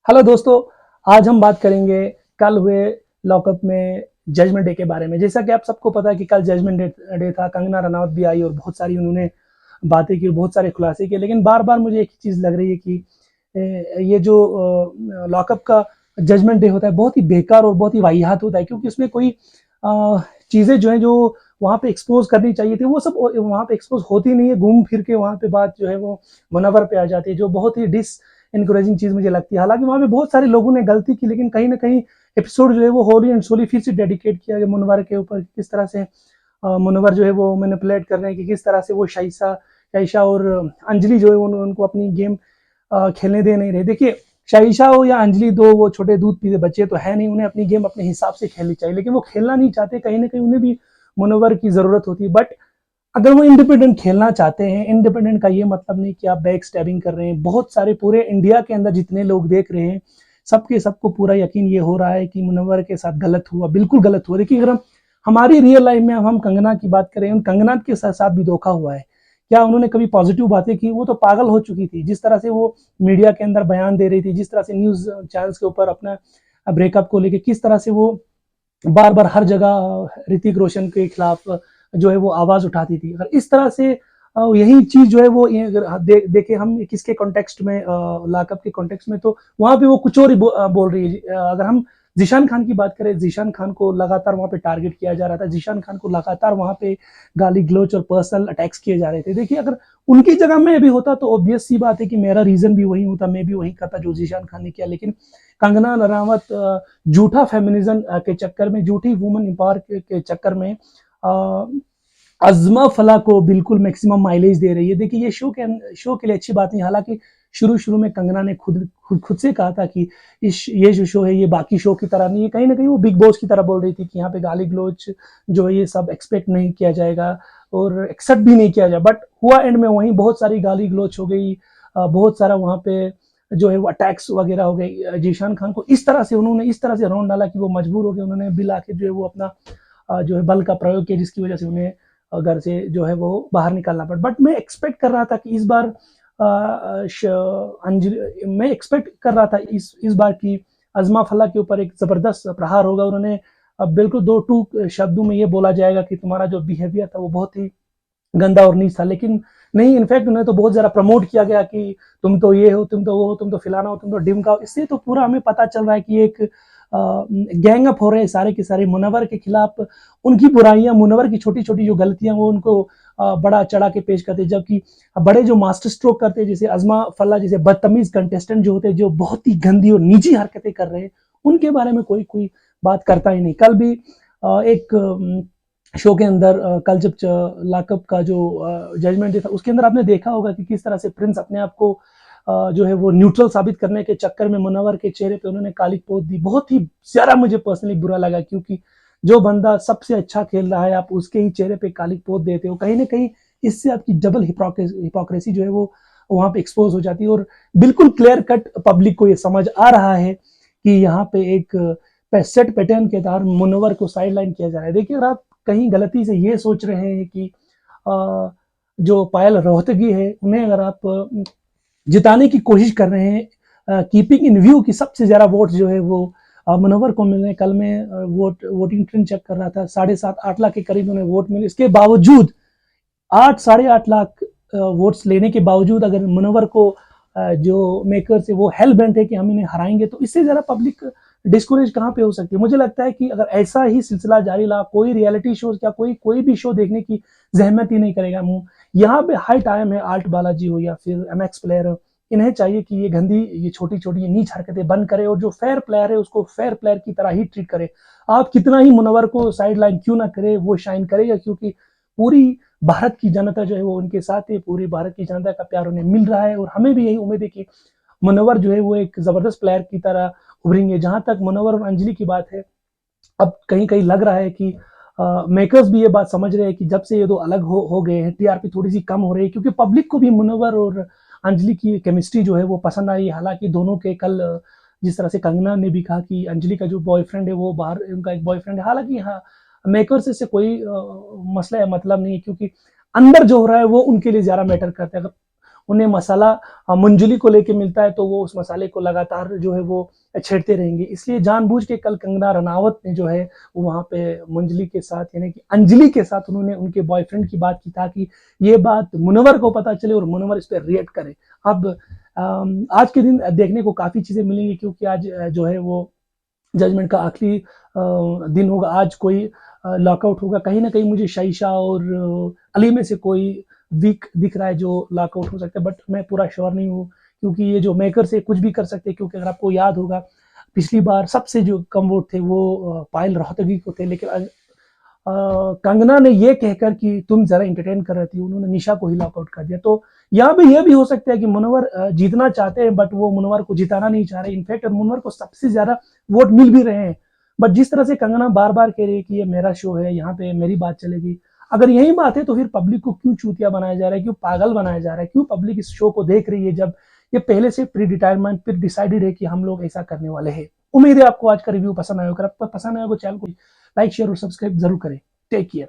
Hello दोस्तों। आज हम बात करेंगे कल हुए लॉकअप में जजमेंट डे के बारे में। जैसा कि आप सबको पता है कि कल जजमेंट डे था। कंगना रनावत भी आई और बहुत सारी उन्होंने बातें की, बहुत सारे खुलासे किए। लेकिन बार बार मुझे एक चीज़ लग रही है कि ये जो लॉकअप का जजमेंट डे होता है बहुत ही बेकार और बहुत ही वाहियात होता है, क्योंकि उसमें कोई चीज़ें जो है जो वहाँ पे एक्सपोज करनी चाहिए थी वो सब वहाँ पे एक्सपोज होती नहीं है। घूम फिर के वहाँ पे बात जो है वो मुनव्वर पे आ जाती है, जो बहुत ही इनकरेजिंग चीज़ मुझे लगती है। हालांकि वहाँ पे बहुत सारे लोगों ने गलती की, लेकिन कहीं ना कहीं एपिसोड जो है वो होली एंड सोली फिर से डेडिकेट किया गया मुनव्वर के ऊपर। किस तरह से मुनव्वर जो है वो मैनिपुलेट कर रहे हैं, कि किस तरह से वो शाइशा और अंजलि जो है उनको अपनी गेम खेलने दे नहीं रहे। देखिए, शाइशा हो या अंजलि, दो वो छोटे दूध पीते बच्चे तो है नहीं, उन्हें अपनी गेम अपने हिसाब से खेलनी चाहिए, लेकिन वो खेलना नहीं चाहते। कहीं ना कहीं उन्हें भी मुनव्वर की जरूरत होती है। बट अगर वो इंडिपेंडेंट खेलना चाहते हैं, इंडिपेंडेंट का ये मतलब नहीं कि आप बैक स्टैबिंग कर रहे हैं। बहुत सारे पूरे इंडिया के अंदर जितने लोग देख रहे हैं, सबके सबको पूरा यकीन ये हो रहा है कि मुनव्वर के साथ गलत हुआ, बिल्कुल गलत हुआ। देखिए, अगर हम हमारी रियल लाइफ में हम कंगना की बात करें, उन कंगना के साथ भी धोखा हुआ है। क्या उन्होंने कभी पॉजिटिव बातें की? वो तो पागल हो चुकी थी। जिस तरह से वो मीडिया के अंदर बयान दे रही थी, जिस तरह से न्यूज चैनल्स के ऊपर अपना ब्रेकअप को लेके किस तरह से वो बार बार हर जगह ऋतिक रोशन के खिलाफ जो है वो आवाज उठाती थी। अगर इस तरह से यही चीज जो है वो देखे हम किसके कॉन्टेक्स्ट में, लाकअप के कॉन्टेक्स्ट में, तो वहां पे वो कुछ और ही बोल रही है। अगर हम जीशान खान की बात करें, जीशान खान को लगातार वहां पे टारगेट किया जा रहा था। जीशान खान को लगातार वहां पे गाली गलोच और पर्सनल अटैक्स किए जा रहे थे। देखिए, अगर उनकी जगह में भी होता तो ऑब्वियस सी बात है कि मेरा रीजन भी वही होता, मैं भी वही करता जो जीशान खान ने किया। लेकिन कंगना रनावत झूठा फेमिनिज्म के चक्कर में, झूठी वुमेन एम्पावर के चक्कर में अजमा फला को बिल्कुल मैक्सिमम माइलेज दे रही है। देखिए, ये शो के लिए अच्छी बात नहीं। हालांकि शुरू शुरू में कंगना ने खुद से कहा था कि ये जो शो है ये बाकी शो की तरह नहीं है। कहीं ना कहीं वो बिग बॉस की तरह बोल रही थी कि यहाँ पे गाली गलोच जो है ये सब एक्सपेक्ट नहीं किया जाएगा और एक्सेप्ट भी नहीं किया जाए। बट हुआ एंड में वहीं बहुत सारी गाली गलोच हो गई, बहुत सारा वहां पे जो है वो अटैक्स वगैरह हो गए। जीशान खान को उन्होंने इस तरह से राउंड डाला कि वो मजबूर हो गए। उन्होंने बिल आके जो है वो अपना जो है बल का प्रयोग किया, जिसकी वजह से उन्हें घर से जो है वो बाहर निकालना पड़ा। बट मैं एक्सपेक्ट कर रहा था कि इस बार अंजलि, मैं एक्सपेक्ट कर रहा था इस बार की अजमा फल्ला के ऊपर एक जबरदस्त प्रहार होगा। उन्होंने अब बिल्कुल दो टू शब्दों में ये बोला जाएगा कि तुम्हारा जो बिहेवियर था वो बहुत ही गंदा और नीच था। लेकिन नहीं, इनफैक्ट उन्हें तो बहुत ज्यादा प्रमोट किया गया कि तुम तो ये हो, तुम तो वो हो, तुम तो फिलाना हो, तुम तो डिमका हो। इससे तो पूरा हमें पता चल रहा है कि एक गैंग अप हो रहे हैं सारे के सारे मुनव्वर के खिलाफ। उनकी बुराइयां, मुनव्वर की छोटी छोटी जो गलतियां, वो उनको बड़ा चढ़ा के पेश करते हैं। जबकि बड़े जो मास्टर स्ट्रोक करते हैं, जैसे अजमा फल्ला जैसे बदतमीज कंटेस्टेंट जो होते हैं, जो बहुत ही गंदी और निजी हरकतें कर रहे हैं, उनके बारे में कोई कोई बात करता ही नहीं। कल भी एक शो के अंदर कल जब लाकअप का जो जजमेंट डे था, उसके अंदर आपने देखा होगा कि किस तरह से प्रिंस अपने आप को जो है वो न्यूट्रल साबित करने के चक्कर में मुनव्वर के चेहरे पे उन्होंने काली पोत दी। बहुत ही ज्यादा मुझे पर्सनली बुरा लगा, क्योंकि जो बंदा सबसे अच्छा खेल रहा है आप उसके ही चेहरे पे काली पोत देते हो। कहीं ना कहीं इससे आपकी डबल हिपोक्रेसी जो है वो वहां पे एक्सपोज हो जाती है। और बिल्कुल क्लियर कट पब्लिक को ये समझ आ रहा है कि यहाँ पे एक सेट पैटर्न के तहत मुनव्वर को साइड लाइन किया जा रहा है। देखिए, अगर आप कहीं गलती से ये सोच रहे हैं कि जो पायल रोहतगी है उन्हें अगर आप जिताने की कोशिश कर रहे हैं, कीपिंग इन व्यू की सबसे ज्यादा वोट जो है वो मुनव्वर को मिल रहे हैं। कल में वोटिंग ट्रेंड चेक कर रहा था, 7.5 8 लाख के करीब उन्हें वोट मिले। इसके बावजूद 8 साढ़े 8 लाख वोट्स लेने के बावजूद अगर मुनव्वर को जो मेकर से वो हेल बेंट है कि हम इन्हें हराएंगे, तो इससे ज्यादा पब्लिक डिस्कोरेज कहाँ पे हो सकती है? मुझे लगता है कि अगर ऐसा ही सिलसिला जारी रहा, कोई रियलिटी शो या कोई भी शो देखने की जहमत ही नहीं करेगा। यहाँ पे हाई टाइम है, आर्ट बालाजी हो या फिर एमएक्स प्लेयर हो, इन्हें चाहिए कि ये गंदी, ये छोटी छोटी, ये नीच हरकतें बंद करे और जो फेयर प्लेयर है उसको फेयर प्लेयर की तरह ही ट्रीट करे। आप कितना ही मुनव्वर को साइड लाइन क्यों ना करे, वो शाइन करेगा, क्योंकि पूरी भारत की जनता जो है वो उनके साथ है। पूरी भारत की जनता का प्यार उन्हें मिल रहा है और हमें भी यही उम्मीद है कि मुनव्वर जो है वो एक जबरदस्त प्लेयर की तरह उभरेंगे। जहां तक मुनव्वर और अंजलि की बात है, अब कहीं कहीं लग रहा है कि मेकर्स भी ये बात समझ रहे हैं कि जब से ये दो अलग हो गए हैं, टीआरपी थोड़ी सी कम हो रही है, क्योंकि पब्लिक को भी मुनव्वर और अंजलि की केमिस्ट्री जो है वो पसंद आई। हालांकि दोनों के कल जिस तरह से कंगना ने भी कहा कि अंजलि का जो बॉयफ्रेंड है वो बाहर, उनका एक बॉयफ्रेंड है। हालांकि हाँ, मेकर्स से कोई मसला या मतलब नहीं है, क्योंकि अंदर जो हो रहा है वो उनके लिए ज्यादा मैटर करता है। अगर उन्हें मसाला मंजली को लेके मिलता है तो वो उस मसाले को लगातार जो है वो छेड़ते रहेंगे। इसलिए जानबूझ के कल कंगना रनावत ने जो है वो वहाँ पे मंजली के साथ यानी कि अंजलि के साथ उन्होंने उनके बॉयफ्रेंड की बात की ताकि ये बात मुनव्वर को पता चले और मुनव्वर इस पर रिएक्ट करे। अब आज के दिन देखने को काफ़ी चीज़ें मिलेंगी क्योंकि आज जो है वो जजमेंट का आखिरी दिन होगा। आज कोई लॉकआउट होगा। कहीं ना कहीं मुझे शाइशा और अली में से कोई वीक दिख रहा है जो लॉकआउट हो सकता है, बट मैं पूरा श्योर नहीं हूँ क्योंकि ये जो मेकर से कुछ भी कर सकते हैं। क्योंकि अगर आपको याद होगा पिछली बार सबसे जो कम वोट थे वो पायल रोहतगी को थे, लेकिन कंगना ने ये कहकर कि तुम जरा इंटरटेन कर रही थी, उन्होंने निशा को ही लॉकआउट कर दिया। तो यहाँ पे ये भी हो सकता है कि मुनव्वर जीतना चाहते हैं बट वो मुनव्वर को जिताना नहीं चाह रहे। इनफैक्ट मुनव्वर को सबसे ज्यादा वोट मिल भी रहे हैं, बट जिस तरह से कंगना बार बार कह रही है कि ये मेरा शो है, यहाँ पे मेरी बात चलेगी, अगर यही बात है तो फिर पब्लिक को क्यों चूतिया बनाया जा रहा है, क्यों पागल बनाया जा रहा है, क्यों पब्लिक इस शो को देख रही है जब ये पहले से प्री डिटरमाइंड फिर डिसाइडेड है कि हम लोग ऐसा करने वाले हैं। उम्मीद है आपको आज का रिव्यू पसंद आया होगा। अगर आपको पसंद आया तो चैनल को लाइक शेयर और सब्सक्राइब जरूर करें। Take care.